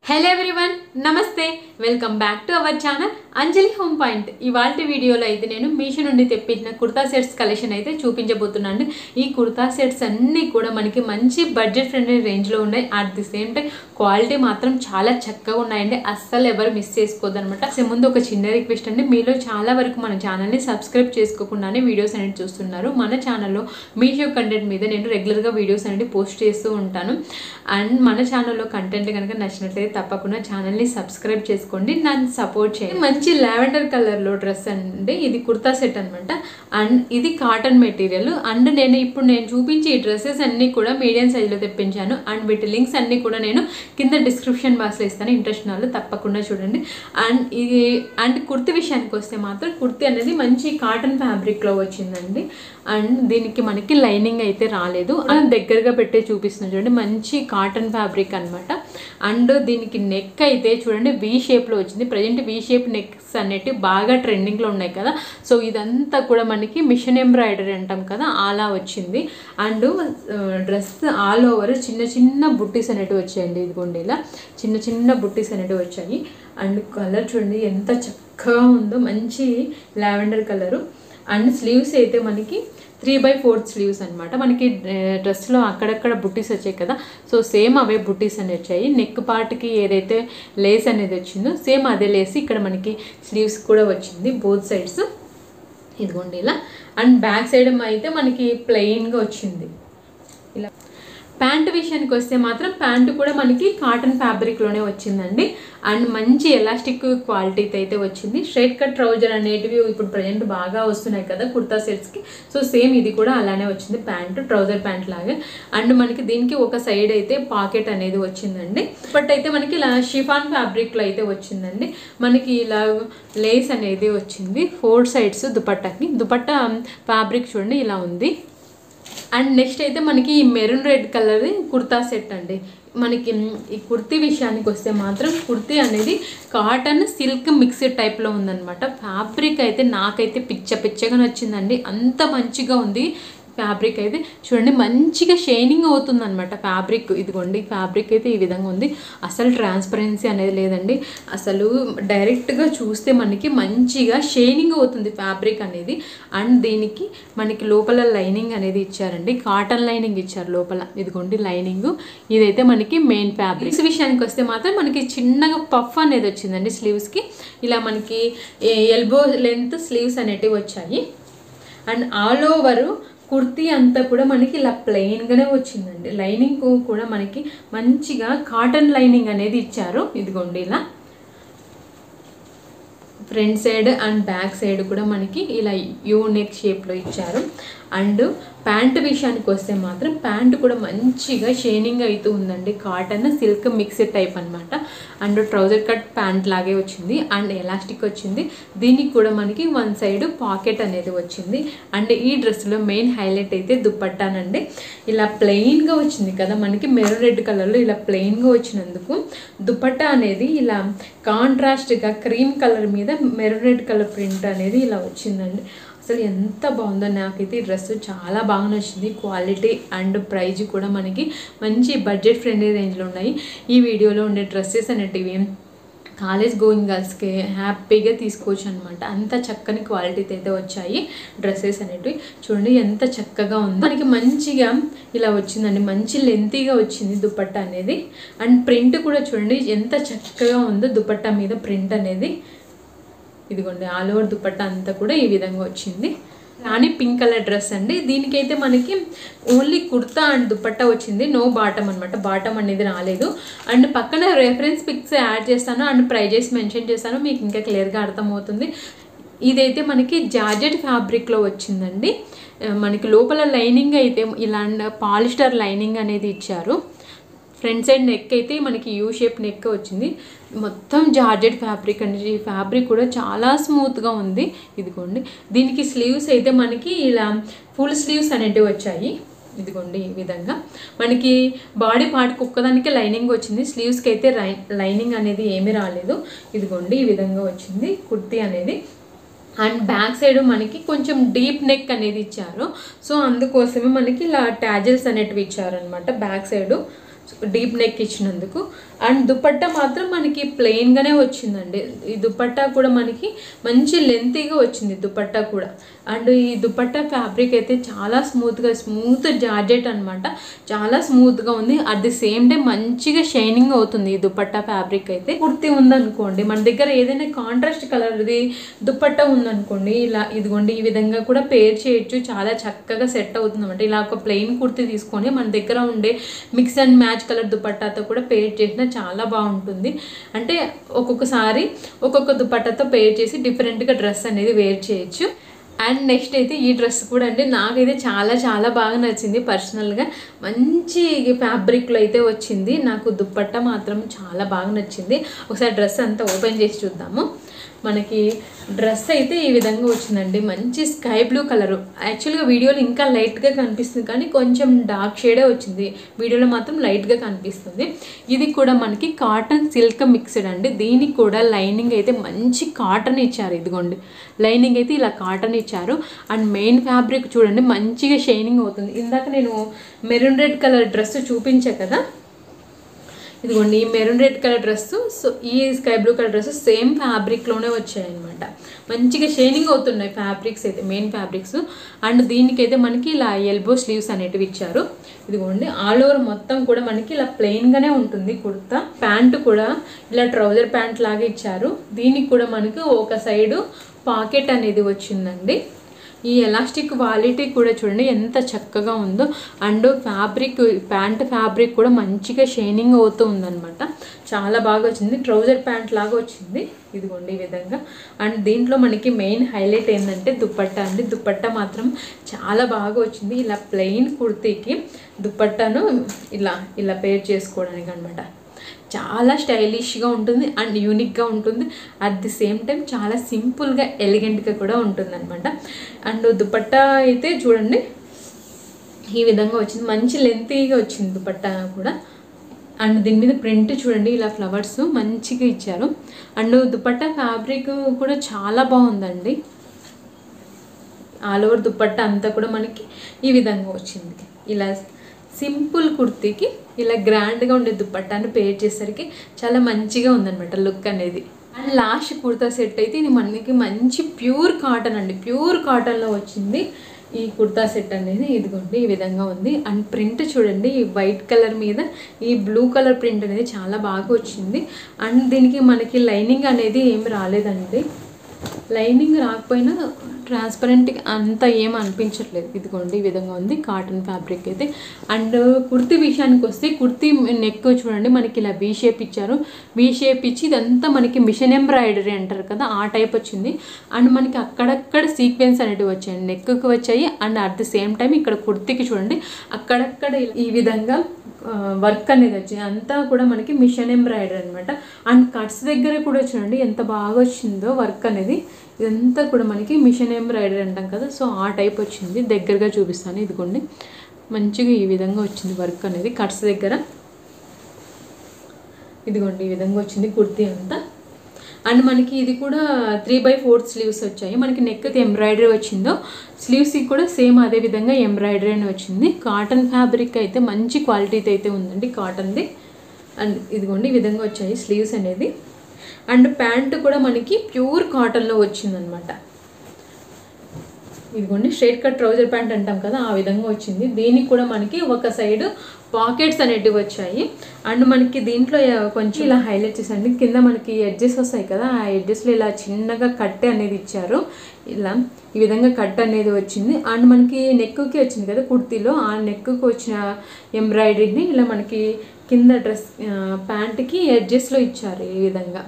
Hello everyone నమస్తే welcome back to our channel Anjali home point. ఇవాల్టి వీడియోలో అయితే నేను మీషో నుండి తెప్పించిన కుర్తా సెట్స్ కలెక్షన్ అయితే చూపించబోతున్నాను. ఈ కుర్తా సెట్స్ అన్నీ కూడా మనకి మంచి బడ్జెట్ ఫ్రెండ్లీ రేంజ్లో ఉన్నాయి. At the same time quality మాత్రం చాలా చక్కగా ఉన్నాయండి. అస్సలు ఎవరు మిస్ చేసుకోవద్దు అనమాట. ముందు ఒక చిన్న రిక్వెస్ట్ అండి, మీలో చాలా వరకు మన ఛానల్ని సబ్స్క్రైబ్ చేసుకోకుండానే వీడియోస్ అనేది చూస్తున్నారు. మన ఛానల్లో మీషో కంటెంట్ మీద నేను రెగ్యులర్గా వీడియోస్ అనేది పోస్ట్ చేస్తూ ఉంటాను. అండ్ మన ఛానల్లో కంటెంట్ కనుక నచ్చినట్లయితే తప్పకుండా ఛానల్ని సబ్స్క్రైబ్ చేసుకోండి, నన్ను సపోర్ట్ చేయండి. మంచి లావెండర్ కలర్లో డ్రెస్ అండి, ఇది కుర్తా సెట్ అనమాట. అండ్ ఇది కాటన్ మెటీరియల్. అండ్ నేను చూపించే ఈ డ్రెస్సెస్ అన్నీ కూడా మీడియం సైజులో తెప్పించాను. అండ్ వీటి లింక్స్ అన్నీ కూడా నేను కింద డిస్క్రిప్షన్ బాక్స్లో ఇస్తాను. ఇంట్రెస్ట్ ఉన్న వాళ్ళు తప్పకుండా చూడండి. అండ్ కుర్తి విషయానికి వస్తే మాత్రం కుర్తి అనేది మంచి కాటన్ ఫ్యాబ్రిక్లో వచ్చిందండి. అండ్ దీనికి మనకి లైనింగ్ అయితే రాలేదు. అండ్ దగ్గరగా పెట్టే చూపిస్తున్నాను చూడండి, మంచి కాటన్ ఫ్యాబ్రిక్ అనమాట. అండ్ దీనికి నెక్ అయితే చూడండి వీ షేప్లో వచ్చింది. ప్రజెంట్ వీ షేప్ నెక్స్ అనేవి బాగా ట్రెండింగ్లో ఉన్నాయి కదా. సో ఇదంతా కూడా మనకి మిషన్ ఎంబ్రాయిడరీ అంటాం కదా, అలా వచ్చింది. అండ్ డ్రెస్ ఆల్ ఓవర్ చిన్న చిన్న బుట్టీస్ అనేటివి వచ్చాయండి. ఇదిగోండి ఇలా చిన్న చిన్న బుట్టీస్ అనేటివి వచ్చాయి. అండ్ కలర్ చూడండి ఎంత చక్కగా ఉందో, మంచి లావెండర్ కలరు. అండ్ స్లీవ్స్ అయితే మనకి 3/4 స్లీవ్స్ అనమాట. మనకి డ్రెస్లో అక్కడక్కడ బుట్టీస్ వచ్చాయి కదా, సో సేమ్ అవే బుట్టీస్ అనేవి వచ్చాయి. నెక్ పార్ట్కి ఏదైతే లేస్ అనేది వచ్చిందో సేమ్ అదే లేస్ ఇక్కడ మనకి స్లీవ్స్ కూడా వచ్చింది బోత్ సైడ్స్. ఇదిగోండి ఇలా. అండ్ బ్యాక్ సైడ్ అయితే మనకి ప్లెయిన్గా వచ్చింది ఇలా. ప్యాంటు విషయానికి వస్తే మాత్రం ప్యాంటు కూడా మనకి కాటన్ ఫ్యాబ్రిక్లోనే వచ్చిందండి. అండ్ మంచి ఎలాస్టిక్ క్వాలిటీతో అయితే వచ్చింది. స్ట్రైట్ కట్ ట్రౌజర్ అనేటివి ఇప్పుడు ప్రజెంట్ బాగా వస్తున్నాయి కదా కుర్తా సెట్స్కి. సో సేమ్ ఇది కూడా అలానే వచ్చింది, ప్యాంటు ట్రౌజర్ ప్యాంట్ లాగా. అండ్ మనకి దీనికి ఒక సైడ్ అయితే పాకెట్ అనేది వచ్చిందండి. బట్ అయితే మనకి ఇలా షిఫాన్ ఫ్యాబ్రిక్లో అయితే వచ్చిందండి. మనకి ఇలా లేస్ అనేది వచ్చింది 4 సైడ్స్ దుపట్టాకి. దుపట్టా ఫ్యాబ్రిక్ చూడండి ఇలా ఉంది. అండ్ నెక్స్ట్ అయితే మనకి ఈ maroon red colour kurta set అండి. మనకి ఈ కుర్తీ విషయానికి వస్తే మాత్రం కుర్తీ అనేది కాటన్ సిల్క్ మిక్స్డ్ టైప్లో ఉందన్నమాట. ఫ్యాబ్రిక్ అయితే నాకైతే పిచ్చగా నచ్చిందండి, అంత మంచిగా ఉంది ఫ్యాబ్రిక్ అయితే. చూడండి మంచిగా షైనింగ్ అవుతుంది అనమాట ఫ్యాబ్రిక్. ఇదిగోండి ఫ్యాబ్రిక్ అయితే ఈ విధంగా ఉంది. అసలు ట్రాన్స్పరెన్సీ అనేది లేదండి. అసలు డైరెక్ట్గా చూస్తే మనకి మంచిగా షైనింగ్ అవుతుంది ఫ్యాబ్రిక్ అనేది. అండ్ దీనికి మనకి లోపల లైనింగ్ అనేది ఇచ్చారండి, కాటన్ లైనింగ్ ఇచ్చారు లోపల. ఇదిగోండి లైనింగ్. ఇదైతే మనకి మెయిన్ ఫ్యాబ్రిక్ విషయానికి వస్తే మాత్రం మనకి చిన్నగా పఫ్ అనేది వచ్చిందండి స్లీవ్స్కి. ఇలా మనకి ఎల్బో లెంత్ స్లీవ్స్ అనేటివి వచ్చాయి. అండ్ ఆల్ ఓవర్ కుర్తీ అంతా కూడా మనకి ఇలా ప్లెయిన్గానే వచ్చిందండి. లైనింగ్ కూడా మనకి మంచిగా కాటన్ లైనింగ్ అనేది ఇచ్చారు. ఇదిగోండి ఇలా front side and back side కూడా మనకి ఇలా యూ నెక్ షేప్లో ఇచ్చారు. అండ్ ప్యాంటు విషయానికి వస్తే మాత్రం ప్యాంటు కూడా మంచిగా షైనింగ్ అవుతూ ఉందండి. కాటన్ సిల్క్ మిక్స్డ్ టైప్ అనమాట. అండ్ ట్రౌజర్ కట్ ప్యాంట్ లాగే వచ్చింది. అండ్ ఎలాస్టిక్ వచ్చింది. దీనికి కూడా మనకి 1 సైడ్ పాకెట్ అనేది వచ్చింది. అండ్ ఈ డ్రెస్లో మెయిన్ హైలైట్ అయితే దుపట్టానండి. ఇలా ప్లెయిన్గా వచ్చింది కదా మనకి మెరూన్ రెడ్ కలర్లో ఇలా ప్లెయిన్గా వచ్చినందుకు దుపట్టా అనేది ఇలా కాంట్రాస్ట్గా క్రీమ్ కలర్ మీద మెరూన్ రెడ్ కలర్ ప్రింట్ అనేది ఇలా వచ్చిందండి. అసలు ఎంత బాగుందో, నాకైతే ఈ డ్రెస్ చాలా బాగా నచ్చింది. క్వాలిటీ అండ్ ప్రైజ్ కూడా మనకి మంచి బడ్జెట్ ఫ్రెండ్లీ రేంజ్లో ఉన్నాయి. ఈ వీడియోలో ఉండే డ్రెస్సెస్ అనేటివి కాలేజ్ గోయింగ్ గర్ల్స్కి హ్యాపీగా తీసుకోవచ్చు అనమాట. అంత చక్కని క్వాలిటీతో అయితే వచ్చాయి డ్రెస్సెస్ అనేటివి. చూడండి ఎంత చక్కగా ఉంది. మనకి మంచిగా ఇలా వచ్చిందండి, మంచి లెంతీగా వచ్చింది దుపట్టా అనేది. అండ్ ప్రింట్ కూడా చూడండి ఎంత చక్కగా ఉందో దుపట్టా మీద ప్రింట్ అనేది. ఇదిగోండి ఆల్ ఓవర్ దుపట్టా అంతా కూడా ఈ విధంగా వచ్చింది. రాణి పింక్ కలర్ డ్రెస్ అండి. దీనికైతే మనకి ఓన్లీ కుర్తా అండ్ దుపట్టా వచ్చింది, నో బాటమ్ అనమాట. బాటమ్ అనేది రాలేదు. అండ్ పక్కన రెఫరెన్స్ పిక్స్ యాడ్ చేస్తాను అండ్ ప్రైజెస్ మెన్షన్ చేస్తాను, మీకు ఇంకా క్లియర్గా అర్థమవుతుంది. ఇదైతే మనకి జార్జెట్ ఫ్యాబ్రిక్లో వచ్చిందండి. మనకి లోపల లైనింగ్ అయితే ఇలా పాలిస్టర్ లైనింగ్ అనేది ఇచ్చారు. ఫ్రంట్ సైడ్ నెక్ అయితే మనకి యూ షేప్ నెక్ వచ్చింది. మొత్తం జార్జెట్ ఫ్యాబ్రిక్ అండి. ఈ ఫ్యాబ్రిక్ కూడా చాలా స్మూత్గా ఉంది. ఇదిగోండి దీనికి స్లీవ్స్ అయితే మనకి ఇలా ఫుల్ స్లీవ్స్ అనేటివి వచ్చాయి. ఇదిగోండి ఈ విధంగా మనకి బాడీ పార్ట్కి ఒక్కదానికి లైనింగ్ వచ్చింది, స్లీవ్స్కి అయితే లైనింగ్ అనేది ఏమీ రాలేదు. ఇదిగోండి ఈ విధంగా వచ్చింది కుర్తీ అనేది. అండ్ బ్యాక్ సైడ్ మనకి కొంచెం డీప్ నెక్ అనేది ఇచ్చారు. సో అందుకోసమే మనకి ఇలా ట్యాజల్స్ అనేటివి ఇచ్చారనమాట బ్యాక్ సైడ్. డీప్ నెక్ ఇచ్చినందుకు. అండ్ దుపట్టా మాత్రం మనకి ప్లెయిన్గానే వచ్చిందండి. ఈ దుపట్టా కూడా మనకి మంచి లెంతీగా వచ్చింది దుపట్టా కూడా. అండ్ ఈ దుపట్టా ఫ్యాబ్రిక్ అయితే చాలా స్మూత్ జార్జెట్ అనమాట. చాలా స్మూత్గా ఉంది. అట్ ది సేమ్ టైం మంచిగా షైనింగ్ అవుతుంది ఈ దుపట్టా ఫ్యాబ్రిక్ అయితే. కుర్తీ ఉందనుకోండి, మన దగ్గర ఏదైనా కాంట్రాస్ట్ కలర్ది దుపట్టా ఉందనుకోండి, ఇలా ఇదిగోండి ఈ విధంగా కూడా పేర్ చేయొచ్చు. చాలా చక్కగా సెట్ అవుతుంది అనమాట. ఇలా ఒక ప్లెయిన్ కుర్తీ తీసుకొని మన దగ్గర ఉండే మిక్స్ అండ్ మ్యాచ్ కలర్ దుపట్టాతో కూడా పేర్ చేసిన చాలా బాగుంటుంది. అంటే ఒక్కొక్కసారి ఒక్కొక్క దుపట్టాతో పేర్ చేసి డిఫరెంట్గా డ్రెస్ అనేది వేర్ చేయొచ్చు. అండ్ నెక్స్ట్ అయితే ఈ డ్రెస్ కూడా అండి నాకైతే చాలా బాగా నచ్చింది. పర్సనల్గా మంచి ఫ్యాబ్రిక్లో అయితే వచ్చింది. నాకు దుపట్టా మాత్రం చాలా బాగా నచ్చింది. ఒకసారి డ్రెస్ అంతా ఓపెన్ చేసి చూద్దాము. మనకి డ్రెస్ అయితే ఈ విధంగా వచ్చిందండి. మంచి స్కై బ్లూ కలరు. యాక్చువల్గా వీడియోలో ఇంకా లైట్గా కనిపిస్తుంది, కానీ కొంచెం డార్క్ షేడే వచ్చింది. వీడియోలో మాత్రం లైట్గా కనిపిస్తుంది. ఇది కూడా మనకి కాటన్ సిల్క్ మిక్స్డ్ అండి. దీనికి కూడా లైనింగ్ అయితే మంచి కాటన్ ఇచ్చారు. ఇదిగోండి లైనింగ్ అయితే ఇలా కాటన్ ఇచ్చారు. అండ్ మెయిన్ ఫ్యాబ్రిక్ చూడండి మంచిగా షైనింగ్ అవుతుంది. ఇందాక నేను మెరూన్ రెడ్ కలర్ డ్రెస్ చూపించా కదా, ఇదిగోండి ఈ maroon red colour dress, so ఈ sky blue colour dress same ఫ్యాబ్రిక్లోనే వచ్చాయన్నమాట. మంచిగా షైనింగ్ అవుతున్నాయి ఫ్యాబ్రిక్స్ అయితే, మెయిన్ ఫ్యాబ్రిక్స్. అండ్ దీనికైతే మనకి ఇలా ఎల్బో స్లీవ్స్ అనేటివి ఇచ్చారు. ఇదిగోండి ఆల్ ఓవర్ మొత్తం కూడా మనకి ఇలా ప్లెయిన్గానే ఉంటుంది కుర్తా. ప్యాంటు కూడా ఇలా ట్రౌజర్ ప్యాంట్ లాగా ఇచ్చారు. దీనికి కూడా మనకి ఒక సైడు పాకెట్ అనేది వచ్చిందండి. ఈ ఎలాస్టిక్ క్వాలిటీ కూడా చూడండి ఎంత చక్కగా ఉందో. అండ్ ఫ్యాబ్రిక్ ప్యాంట్ ఫ్యాబ్రిక్ కూడా మంచిగా షైనింగ్ అవుతూ ఉందన్నమాట. చాలా బాగా వచ్చింది. ట్రౌజర్ ప్యాంట్ లాగా వచ్చింది. ఇదిగోండి ఈ విధంగా. అండ్ దీంట్లో మనకి మెయిన్ హైలైట్ ఏంటంటే దుపట్టా అండి. దుపట్టా మాత్రం చాలా బాగా వచ్చింది. ఇలా ప్లెయిన్ కుర్తీకి దుపట్టాను ఇలా పేర్ చేసుకోవడానికి అనమాట. చాలా స్టైలిష్గా ఉంటుంది అండ్ యూనిక్గా ఉంటుంది. అట్ ది సేమ్ టైం చాలా సింపుల్గా ఎలిగెంట్గా కూడా ఉంటుంది అనమాట. అండ్ దుపట్టా అయితే చూడండి ఈ విధంగా వచ్చింది. మంచి లెంతీగా వచ్చింది దుపట్టా కూడా. అండ్ దీని మీద ప్రింట్ చూడండి ఇలా ఫ్లవర్స్ మంచిగా ఇచ్చారు. అండ్ దుపట్టా ఫ్యాబ్రిక్ కూడా చాలా బాగుందండి. ఆల్ ఓవర్ దుపట్టా అంతా కూడా మనకి ఈ విధంగా వచ్చింది. ఇలా సింపుల్ కుర్తీకి ఇలా గ్రాండ్గా ఉండే దుపట్టాను పేర్ చేసేసరికి చాలా మంచిగా ఉందన్నమాట లుక్ అనేది. అండ్ లాస్ట్ కుర్తా సెట్ అయితే ఇది మనకి మంచి ప్యూర్ కాటన్ అండి. ప్యూర్ కాటన్లో వచ్చింది ఈ కుర్తా సెట్ అనేది. ఇదిగోండి ఈ విధంగా ఉంది. అండ్ ప్రింట్ చూడండి ఈ వైట్ కలర్ మీద ఈ బ్లూ కలర్ ప్రింట్ అనేది చాలా బాగా వచ్చింది. అండ్ దీనికి మనకి లైనింగ్ అనేది ఏమి రాలేదండి. లైనింగ్ రాకపోయినా ట్రాన్స్పరెంట్గా అంత ఏం అనిపించట్లేదు. ఇదిగోండి ఈ విధంగా ఉంది కాటన్ ఫ్యాబ్రిక్ అయితే. అండ్ కుర్తీ విషయానికి వస్తే కుర్తీ నెక్ చూడండి మనకి ఇలా వీ షేప్ ఇచ్చారు. వీ షేప్ ఇచ్చి ఇదంతా మనకి మిషన్ ఎంబ్రాయిడరీ అంటారు కదా ఆ టైప్ వచ్చింది. అండ్ మనకి అక్కడక్కడ సీక్వెన్స్ అనేటివి వచ్చాయండి. నెక్కి వచ్చాయి. And at the same time ఇక్కడ కుర్తీకి చూడండి అక్కడక్కడ ఈ విధంగా వర్క్ అనేది వచ్చింది. అంతా కూడా మనకి మిషన్ ఎంబ్రాయిడరీ అనమాట. అండ్ కట్స్ దగ్గర కూడా చూడండి ఎంత బాగా వచ్చిందో వర్క్ అనేది. ఇదంతా కూడా మనకి మిషన్ ఎంబ్రాయిడరీ అంటాం కదా, సో ఆ టైప్ వచ్చింది. దగ్గరగా చూపిస్తాను. ఇదిగోండి మంచిగా ఈ విధంగా వచ్చింది వర్క్ అనేది కట్స్ దగ్గర. ఇదిగోండి ఈ విధంగా వచ్చింది కుర్తీ అంతా. అండ్ మనకి ఇది కూడా 3/4 స్లీవ్స్ వచ్చాయి. మనకి నెక్ అయితే ఎంబ్రాయిడరీ వచ్చిందో స్లీవ్స్కి కూడా సేమ్ అదే విధంగా ఎంబ్రాయిడరీ అని వచ్చింది. కాటన్ ఫ్యాబ్రిక్ అయితే మంచి క్వాలిటీతో అయితే ఉందండి కాటన్ది. అండ్ ఇదిగోండి ఈ విధంగా వచ్చాయి స్లీవ్స్ అనేది. అండ్ ప్యాంట్ కూడా మనకి ప్యూర్ కాటన్లో వచ్చిందనమాట. ఇదిగోండి స్ట్రైట్ కట్ ట్రౌజర్ ప్యాంట్ అంటాం కదా ఆ విధంగా వచ్చింది. దీనికి కూడా మనకి ఒక సైడ్ పాకెట్స్ అనేటివి వచ్చాయి. అండ్ మనకి దీంట్లో కొంచెం ఇలా హైలైట్ చేసండి కింద మనకి ఎడ్జెస్ వస్తాయి కదా, ఆ ఎడ్జెస్లో ఇలా చిన్నగా కట్ అనేది ఇచ్చారు. ఇలా ఈ విధంగా కట్ అనేది వచ్చింది. అండ్ మనకి నెక్కి వచ్చింది కదా కుర్తీలో, ఆ నెక్కి వచ్చిన ఎంబ్రాయిడరీని ఇలా మనకి కింద డ్రెస్ ప్యాంట్కి ఎడ్జెస్లో ఇచ్చారు. ఈ విధంగా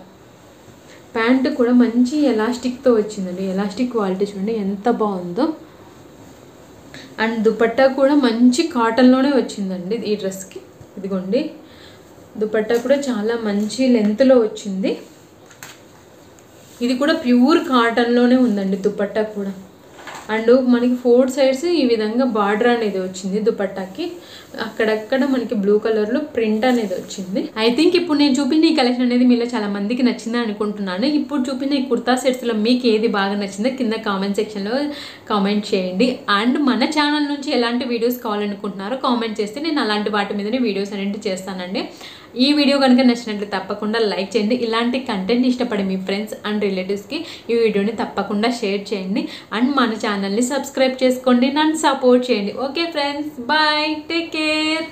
ప్యాంట్ కూడా మంచి ఎలాస్టిక్తో వచ్చిందండి. ఎలాస్టిక్ క్వాలిటీ చూడండి ఎంత బాగుందో. అండ్ దుపట్టా కూడా మంచి కాటన్లోనే వచ్చిందండి ఈ డ్రెస్కి. ఇదిగోండి దుపట్టా కూడా చాలా మంచి లెంత్లో వచ్చింది. ఇది కూడా ప్యూర్ కాటన్లోనే ఉందండి దుపట్టా కూడా. అండ్ మనకి 4 సైడ్స్ ఈ విధంగా బార్డర్ అనేది వచ్చింది దుపట్టాకి. అక్కడక్కడ మనకి బ్లూ కలర్లో ప్రింట్ అనేది వచ్చింది. ఐ థింక్ ఇప్పుడు నేను చూపిన ఈ కలెక్షన్ అనేది మీలో చాలా మందికి నచ్చిందని అనుకుంటున్నాను. ఇప్పుడు చూపిన ఈ కుర్తా సెట్స్లో మీకు ఏది బాగా నచ్చిందో కింద కామెంట్ సెక్షన్లో కామెంట్ చేయండి. అండ్ మన ఛానల్ నుంచి ఎలాంటి వీడియోస్ కావాలనుకుంటున్నారో కామెంట్ చేస్తే నేను అలాంటి వాటి మీదనే వీడియోస్ అనేవి చేస్తానండి. ఈ వీడియో కనుక నచ్చినట్లయితే తప్పకుండా లైక్ చేయండి. ఇలాంటి కంటెంట్ ఇష్టపడే మీ ఫ్రెండ్స్ అండ్ రిలేటివ్స్కి ఈ వీడియోని తప్పకుండా షేర్ చేయండి. అండ్ మన ఛానల్ని సబ్స్క్రైబ్ చేసుకోండి, నన్ను సపోర్ట్ చేయండి. Okay friends, bye, take care.